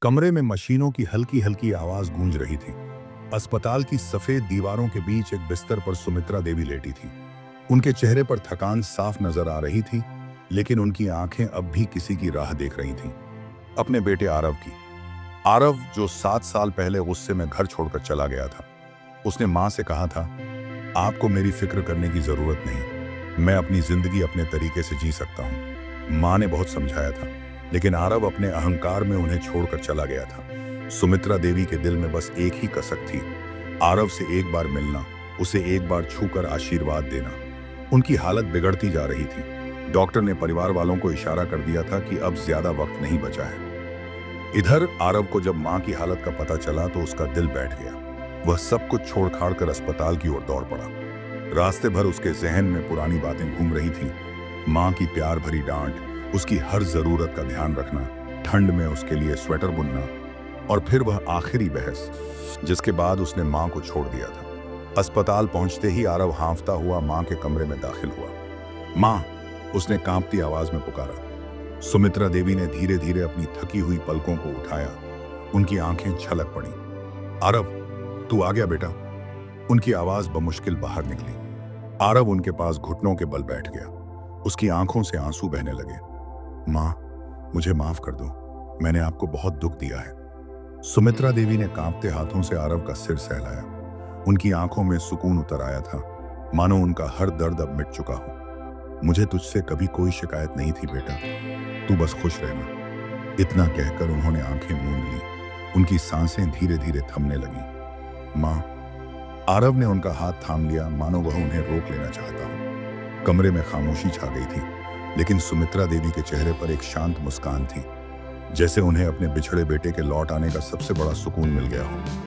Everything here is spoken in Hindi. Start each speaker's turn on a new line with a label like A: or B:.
A: कमरे में मशीनों की हल्की हल्की आवाज गूंज रही थी। अस्पताल की सफेद दीवारों के बीच एक बिस्तर पर सुमित्रा देवी लेटी थी। उनके चेहरे पर थकान साफ नजर आ रही थी, लेकिन उनकी आंखें अब भी किसी की राह देख रही थीं। अपने बेटे आरव की। आरव, जो 7 साल पहले गुस्से में घर छोड़कर चला गया था। उसने मां से कहा था, आपको मेरी फिक्र करने की जरूरत नहीं, मैं अपनी जिंदगी अपने तरीके से जी सकता हूं। मां ने बहुत समझाया था, लेकिन आरव अपने अहंकार में उन्हें छोड़कर चला गया था। सुमित्रा देवी के दिल में बस एक ही कसक थी, आरव से एक बार मिलना, उसे एक बार छूकर आशीर्वाद देना। उनकी हालत बिगड़ती जा रही थी। डॉक्टर ने परिवार वालों को इशारा कर दिया था कि अब ज्यादा वक्त नहीं बचा है। इधर आरव को जब मां की हालत का पता चला तो उसका दिल बैठ गया। वह सब कुछ छोड़ छाड़ कर अस्पताल की ओर दौड़ पड़ा। रास्ते भर उसके जहन में पुरानी बातें घूम रही थीं। मां की प्यार भरी डांट, उसकी हर जरूरत का ध्यान रखना, ठंड में उसके लिए स्वेटर बुनना, और फिर वह आखिरी बहस जिसके बाद उसने मां को छोड़ दिया था। अस्पताल पहुंचते ही आरव हांफता हुआ मां के कमरे में दाखिल हुआ। मां, उसने कांपती आवाज में पुकारा। सुमित्रा देवी ने धीरे धीरे अपनी थकी हुई पलकों को उठाया। उनकी आंखें छलक पड़ी। आरव, तू आ गया बेटा। उनकी आवाज बमुश्किल बाहर निकली। आरव उनके पास घुटनों के बल बैठ गया। उसकी आंखों से आंसू बहने लगे। मां, मुझे माफ कर दो, मैंने आपको बहुत दुख दिया है। सुमित्रा देवी ने कांपते हाथों से आरव का सिर सहलाया। उनकी आंखों में सुकून उतर आया था, मानो उनका हर दर्द अब मिट चुका हो। मुझे तुझसे कभी कोई शिकायत नहीं थी बेटा, तू बस खुश रहना। इतना कहकर उन्होंने आंखें मूंद ली। उनकी सांसें धीरे धीरे थमने लगी। मां, आरव ने उनका हाथ थाम लिया, मानो वह उन्हें रोक लेना चाहता हो। कमरे में खामोशी छा गई थी, लेकिन सुमित्रा देवी के चेहरे पर एक शांत मुस्कान थी, जैसे उन्हें अपने बिछड़े बेटे के लौट आने का सबसे बड़ा सुकून मिल गया हो।